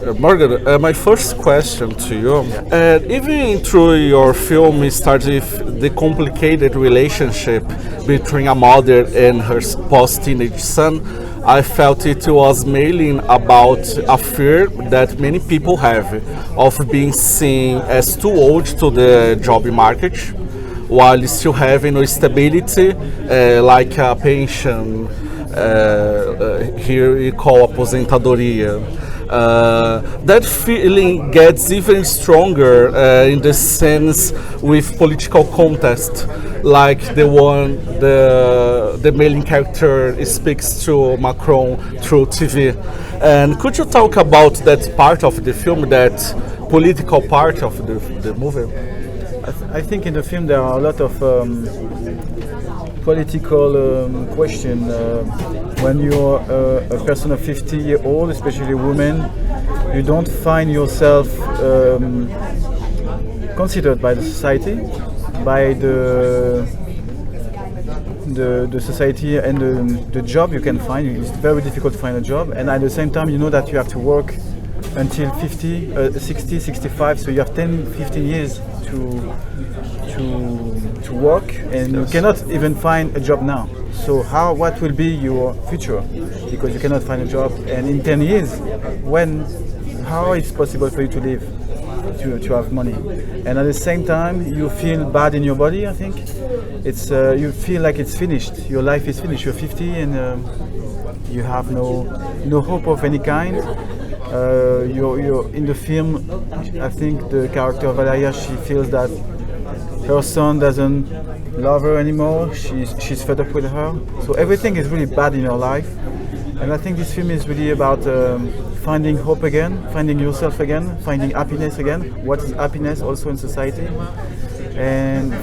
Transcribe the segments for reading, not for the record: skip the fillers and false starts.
Morgan, my first question to you. Even through your film, it starts with the complicated relationship between a mother and her post-teenage son. I felt it was mainly about a fear that many people have of being seen as too old to the job market, while still having no stability, like a pension. Here we call aposentadoria. That feeling gets even stronger in the sense with political context, like the main character speaks to Macron through TV. And could you talk about that part of the film, that political part of the movie? I think in the film there are a lot of political question. When you're a person of 50 years old, especially a woman, you don't find yourself considered by the society, by the society and the job you can find. It's very difficult to find a job, and at the same time you know that you have to work until 50, 60, 65, so you have 10, 15 years to work, and you cannot even find a job now. So what will be your future? Because you cannot find a job, and in 10 years, how it's possible for you to live, to have money? And at the same time, you feel bad in your body. I think it's you feel like it's finished. Your life is finished. You're 50 and you have no hope of any kind. You're in the film. I think the character Valeria, she feels that her son doesn't love her anymore. She's fed up with her. So everything is really bad in her life. And I think this film is really about finding hope again, finding yourself again, finding happiness again. What is happiness also in society? And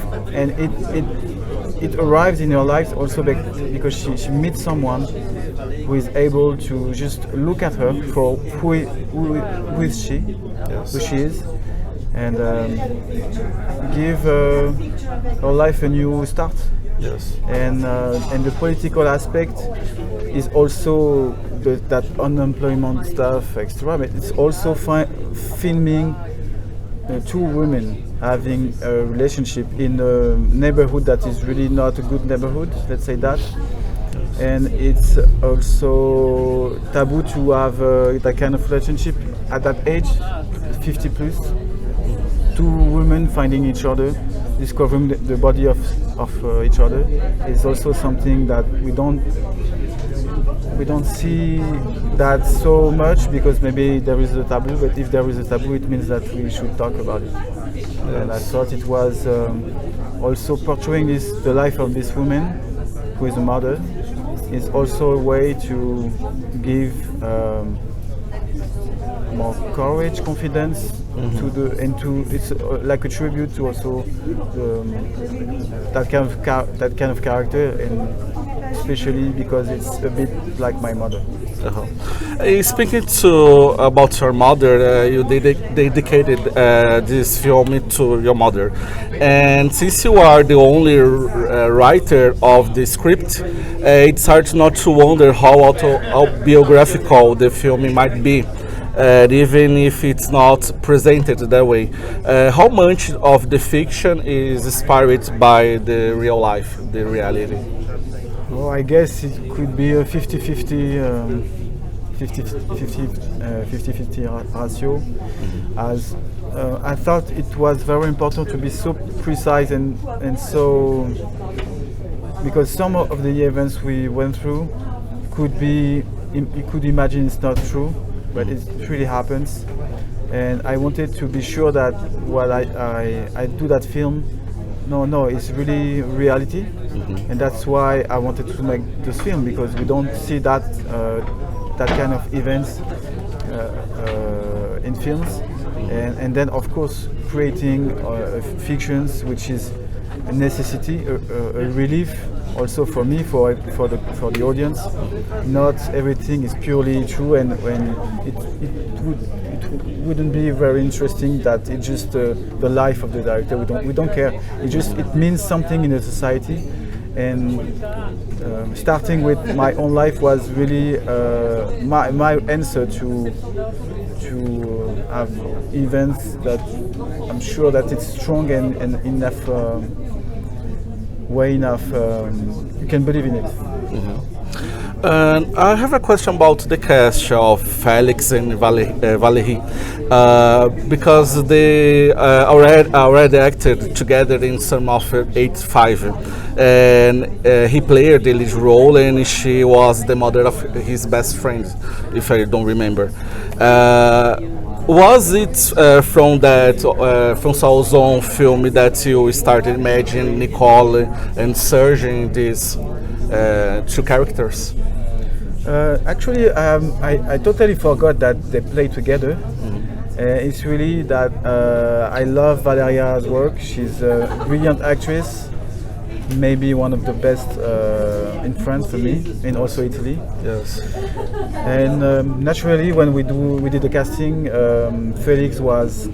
it arrives in her life also because she meets someone who is able to just look at her for who is she, yes, who she is, and give her life a new start. Yes. And the political aspect is also that unemployment stuff, extra. But it's also filming two women having a relationship in a neighborhood that is really not a good neighborhood. Let's say that. And it's also taboo to have that kind of relationship at that age, 50 plus. Two women finding each other, discovering the body of each other is also something that we don't see that so much, because maybe there is a taboo. But if there is a taboo, it means that we should talk about it. Yes. And I thought it was also portraying the life of this woman, who is a mother, is also a way to give more courage, confidence, mm-hmm, it's like a tribute to also that kind of character, and especially because it's a bit like my mother. Speaking about your mother, you dedicated this film to your mother, and since you are the only writer of the script, it's hard not to wonder how autobiographical the film might be, even if it's not presented that way. How much of the fiction is inspired by the real life, the reality? Well, I guess it could be a 50-50 ratio, as I thought it was very important to be so precise and so, because some of the events we went through you could imagine it's not true, but it really happens, and I wanted to be sure that while I do that film, it's really reality. Mm-hmm. And that's why I wanted to make this film, because we don't see that kind of events in films. Mm-hmm. And then of course creating fictions, which is a necessity, a relief also for me, for the audience. Not everything is purely true, and it wouldn't be very interesting that it's just the life of the director. We don't care. It means something in the society, and starting with my own life was really my answer to to have events that I'm sure that it's strong and enough way enough you can believe in it. I have a question about the cast of Felix and Valérie, because they already acted together in some of 85, and he played the lead role, and she was the mother of his best friend, if I don't remember. Was it from Saul's own film that you started imagining Nicole and Serge in these two characters? Actually, I totally forgot that they play together. It's really that I love Valeria's work. She's a brilliant actress, maybe one of the best in France for me, and also Italy. Yes. And naturally, when we did the casting, Felix was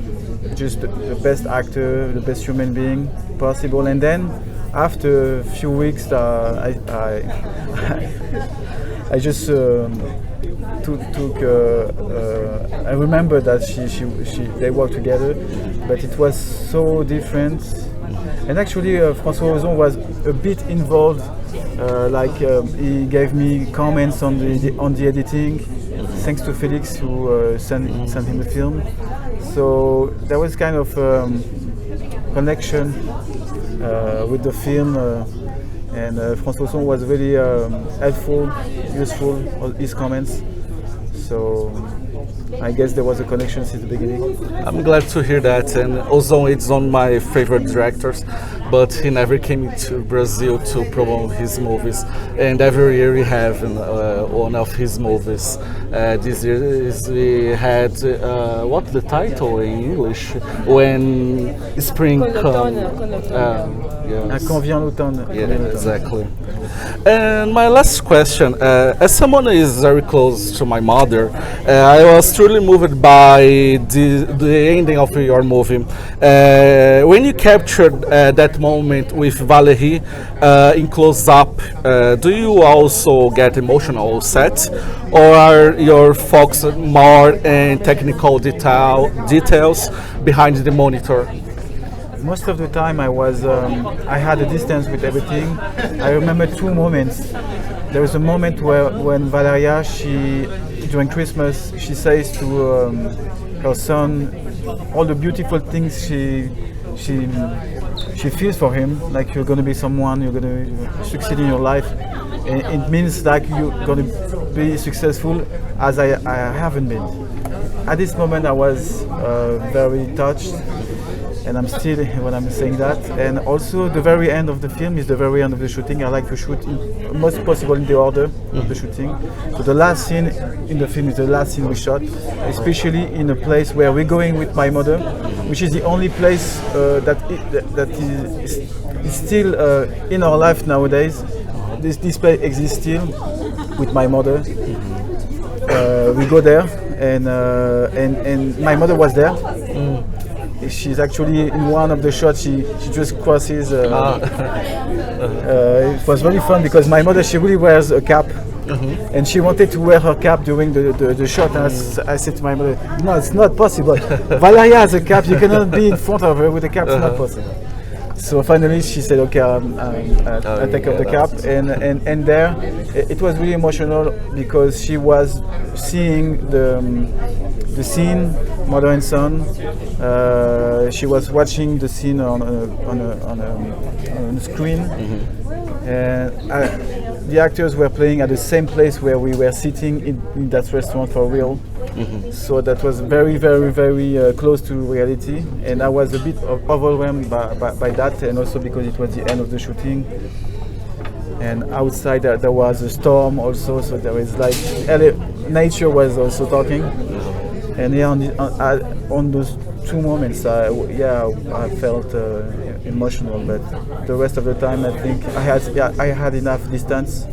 just the best actor, the best human being possible. And then after a few weeks, I just I remember that they worked together, but it was so different. And actually, François Ozon was a bit involved. He gave me comments on the editing, thanks to Felix who sent him the film. So there was kind of connection with the film. And François Ozon was very helpful, useful, his comments. So I guess there was a connection since the beginning. I'm glad to hear that, and Ozon is one of my favorite directors, but he never came to Brazil to promote his movies, and every year we have one of his movies. This year we had, what's the title in English? When spring comes. Quand vient l'automne. Yeah, exactly. And my last question, as someone who is very close to my mother, I was truly moved by the ending of your movie. When you captured that moment with Valérie in close up, do you also get emotional set, or are your focus more in technical details behind the monitor? Most of the time I had a distance with everything. I remember two moments. There was a moment when Valeria, during Christmas, she says to her son all the beautiful things she feels for him, like you're going to be someone, you're going to succeed in your life. And it means like you're going to be successful as I haven't been. At this moment I was very touched. And I'm still when I'm saying that. And also the very end of the film is the very end of the shooting. I like to shoot most possible in the order of the shooting. So the last scene in the film is the last scene we shot, especially in a place where we're going with my mother, which is the only place that is still in our life nowadays. This place exists still with my mother. We go there, and my mother was there. She's actually in one of the shots. She just crosses. It was very fun because my mother, she really wears a cap, and she wanted to wear her cap during the shot. And I said to my mother, "No, it's not possible. Valeria has a cap. You cannot be in front of her with a cap. It's not possible." So finally, she said, "Okay, I'll take off the cap." And there, it was really emotional because she was seeing the scene, mother and son. She was watching the scene on a screen, and the actors were playing at the same place where we were sitting in that restaurant for real. So that was very, very, very close to reality, and I was a bit overwhelmed by that, and also because it was the end of the shooting. And outside there was a storm also, so there was like nature was also talking. And yeah, on those two moments, I felt emotional. But the rest of the time, I think I had enough distance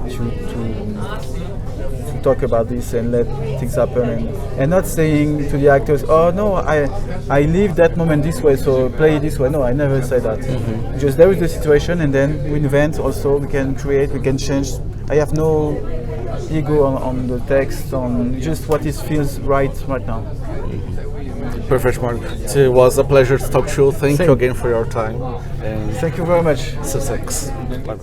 to talk about this and let things happen, and not saying to the actors, "Oh no, I live that moment this way, so play it this way." No, I never say that. Just there is the situation, and then we invent. Also, we can create, we can change. I have no ego on the text, on just what is feels right now. Perfect, Mark. It was a pleasure to talk to you. Thank Same. you again for your time. And Thank you very much. success. Bye.